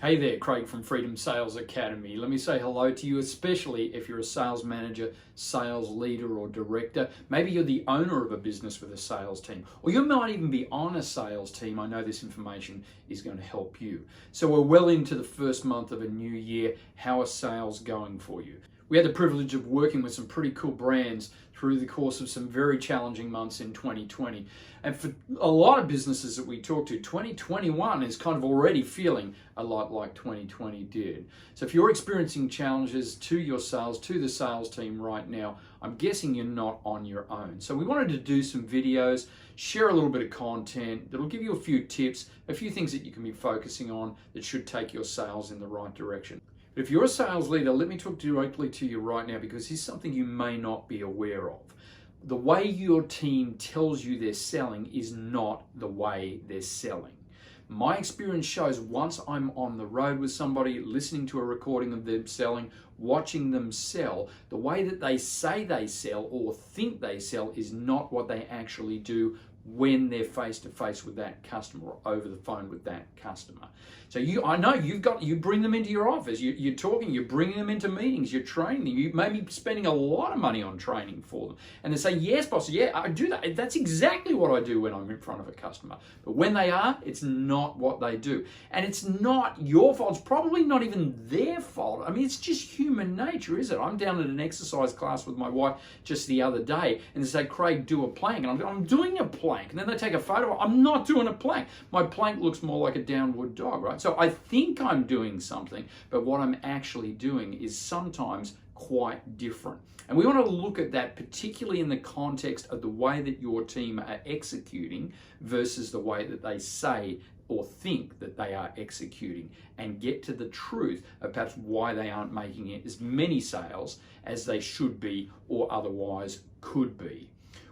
Hey there, Craig from Freedom Sales Academy. Let me say hello to you, especially if you're a sales manager, sales leader, or director. Maybe you're the owner of a business with a sales team, or you might even be on a sales team. I know this information is going to help you. So we're well into the first month of a new year. How are sales going for you? We had the privilege of working with some pretty cool brands through the course of some very challenging months in 2020. And for a lot of businesses that we talk to, 2021 is kind of already feeling a lot like 2020 did. So if you're experiencing challenges to your sales, to the sales team right now, I'm guessing you're not on your own. So we wanted to do some videos, share a little bit of content that'll give you a few tips, a few things that you can be focusing on that should take your sales in the right direction. But if you're a sales leader, let me talk directly to you right now, because here's something you may not be aware of. The way your team tells you they're selling is not the way they're selling. My experience shows once I'm on the road with somebody, listening to a recording of them selling, watching them sell, the way that they say they sell or think they sell is not what they actually do when they're face to face with that customer or over the phone with that customer. So I know you bring them into your office, you're talking, you're bringing them into meetings, you're training them, you may be spending a lot of money on training for them. And they say, yes, boss, yeah, I do that. That's exactly what I do when I'm in front of a customer. But when they are, it's not what they do. And it's not your fault. It's probably not even their fault. I mean, it's just human nature, is it? I'm down at an exercise class with my wife just the other day, and they say, Craig, do a plank. And I'm doing a plank. And then they take a photo. I'm not doing a plank. My plank looks more like a downward dog, right? So I think I'm doing something, but what I'm actually doing is sometimes quite different. And we want to look at that particularly in the context of the way that your team are executing versus the way that they say or think that they are executing, and get to the truth of perhaps why they aren't making it as many sales as they should be or otherwise could be.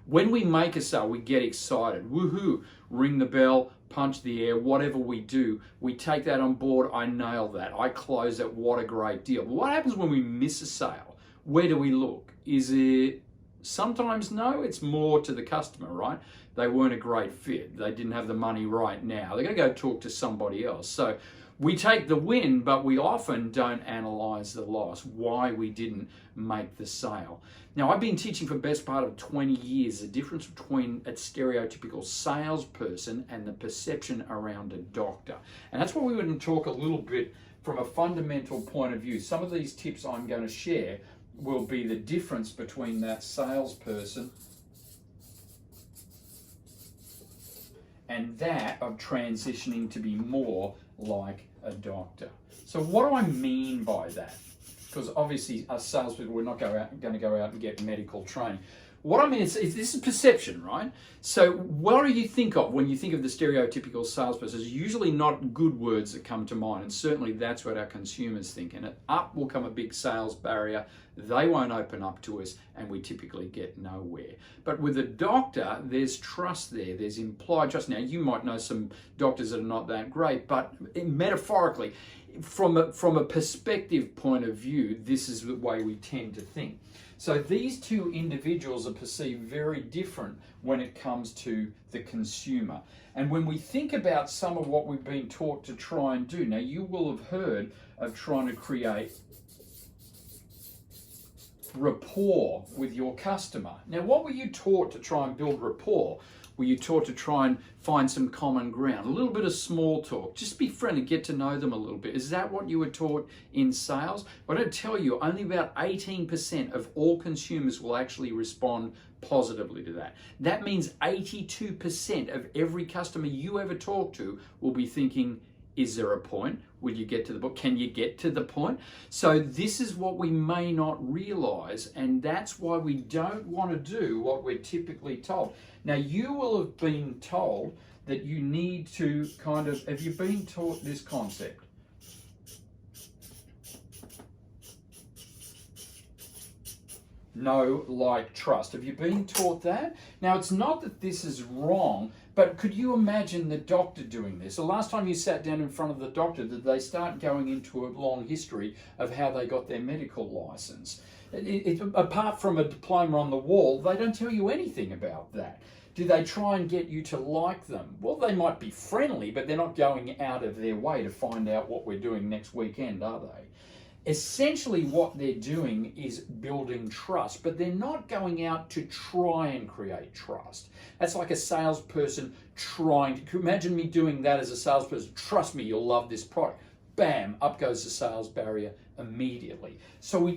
When we make a sale, we get excited. Woohoo! Ring the bell, punch the air, whatever we do, we take that on board. I nail that. I close that. What a great deal. But what happens when we miss a sale? Where do we look? Is it sometimes no? It's more to the customer, right? They weren't a great fit. They didn't have the money right now. They're going to go talk to somebody else. So we take the win, but we often don't analyze the loss, why we didn't make the sale. Now, I've been teaching for the best part of 20 years the difference between a stereotypical salesperson and the perception around a doctor. And that's what we want to talk a little bit from a fundamental point of view. Some of these tips I'm going to share will be the difference between that salesperson and that of transitioning to be more like a doctor. So what do I mean by that? Because obviously as salespeople, we're not going to go out and get medical training. What I mean is this is perception, right? So what do you think of when you think of the stereotypical salesperson? There's usually not good words that come to mind, and certainly that's what our consumers think. And up will come a big sales barrier. They won't open up to us, and we typically get nowhere. But with a doctor, there's trust there. There's implied trust. Now, you might know some doctors that are not that great, but metaphorically, from a perspective point of view, this is the way we tend to think. So these two individuals are perceived very different when it comes to the consumer. And when we think about some of what we've been taught to try and do, now you will have heard of trying to create rapport with your customer. Now, what were you taught to try and build rapport? Were you taught to try and find some common ground? A little bit of small talk, just be friendly, get to know them a little bit. Is that what you were taught in sales? Well, I don't tell you, only about 18% of all consumers will actually respond positively to that. That means 82% of every customer you ever talk to will be thinking, is there a point? Will you get to the point? Can you get to the point? So this is what we may not realize, and that's why we don't want to do what we're typically told. Now, you will have been told that you need to have you been taught this concept? Know, like, trust. Have you been taught that? Now, it's not that this is wrong, but could you imagine the doctor doing this? The last time you sat down in front of the doctor, did they start going into a long history of how they got their medical license? Apart from a diploma on the wall, they don't tell you anything about that. Do they try and get you to like them? Well, they might be friendly, but they're not going out of their way to find out what we're doing next weekend, are they? Essentially, what they're doing is building trust, but they're not going out to try and create trust. That's like a salesperson trying to, imagine me doing that as a salesperson. Trust me, you'll love this product. Bam, up goes the sales barrier immediately. So we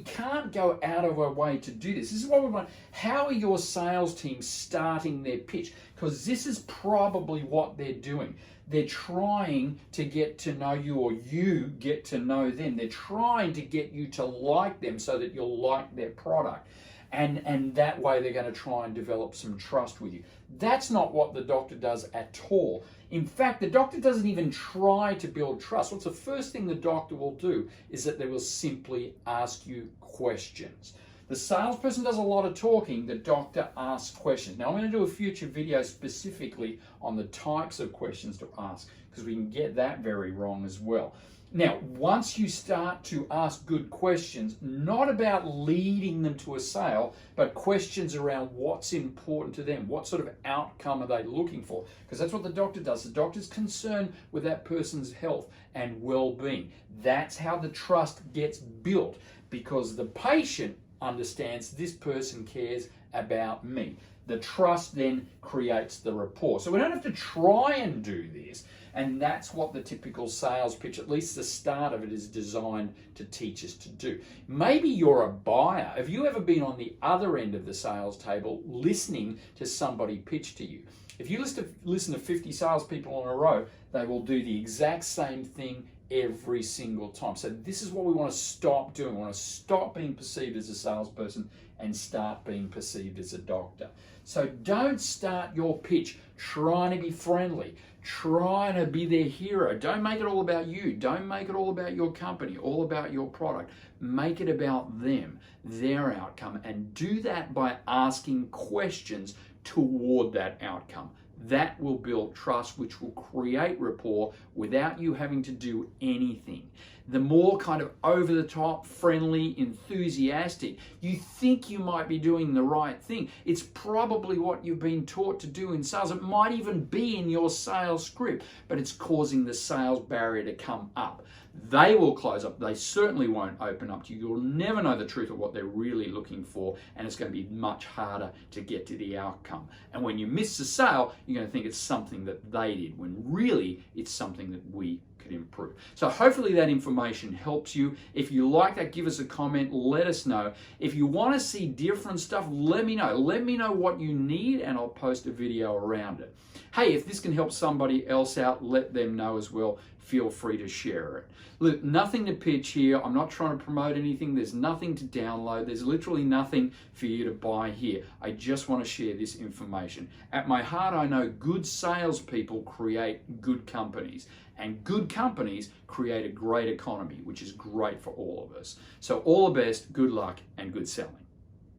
can't go out of our way to do this. This is what we want. How are your sales team starting their pitch? Because this is probably what they're doing. They're trying to get to know you, or you get to know them. They're trying to get you to like them so that you'll like their product. And that way they're going to try and develop some trust with you. That's not what the doctor does at all. In fact, the doctor doesn't even try to build trust. What's the first thing the doctor will do is that they will simply ask you questions. The salesperson does a lot of talking, the doctor asks questions. Now, I'm going to do a future video specifically on the types of questions to ask, because we can get that very wrong as well. Now, once you start to ask good questions, not about leading them to a sale, but questions around what's important to them, what sort of outcome are they looking for? Because that's what the doctor does. The doctor's concerned with that person's health and well-being. That's how the trust gets built, because the patient understands this person cares about me. The trust then creates the rapport. So we don't have to try and do this. And that's what the typical sales pitch, at least the start of it, is designed to teach us to do. Maybe you're a buyer. Have you ever been on the other end of the sales table listening to somebody pitch to you? If you listen to 50 salespeople in a row, they will do the exact same thing every single time. So this is what we want to stop doing. We want to stop being perceived as a salesperson and start being perceived as a doctor. So don't start your pitch trying to be friendly, trying to be their hero. Don't make it all about you. Don't make it all about your company, all about your product. Make it about them, their outcome, and do that by asking questions toward that outcome. That will build trust, which will create rapport without you having to do anything. The more kind of over the top, friendly, enthusiastic, you think you might be doing the right thing. It's probably what you've been taught to do in sales. It might even be in your sales script, but it's causing the sales barrier to come up. They will close up. They certainly won't open up to you. You'll never know the truth of what they're really looking for, and it's going to be much harder to get to the outcome. And when you miss the sale, you're going to think it's something that they did, when really it's something that we could improve. So hopefully that information helps you. If you like that, give us a comment, let us know. If you want to see different stuff, let me know. Let me know what you need, and I'll post a video around it. Hey, if this can help somebody else out, let them know as well. Feel free to share it. Look, nothing to pitch here. I'm not trying to promote anything. There's nothing to download. There's literally nothing for you to buy here. I just want to share this information. At my heart, I know good salespeople create good companies, and good companies create a great economy, which is great for all of us. So all the best, good luck, and good selling.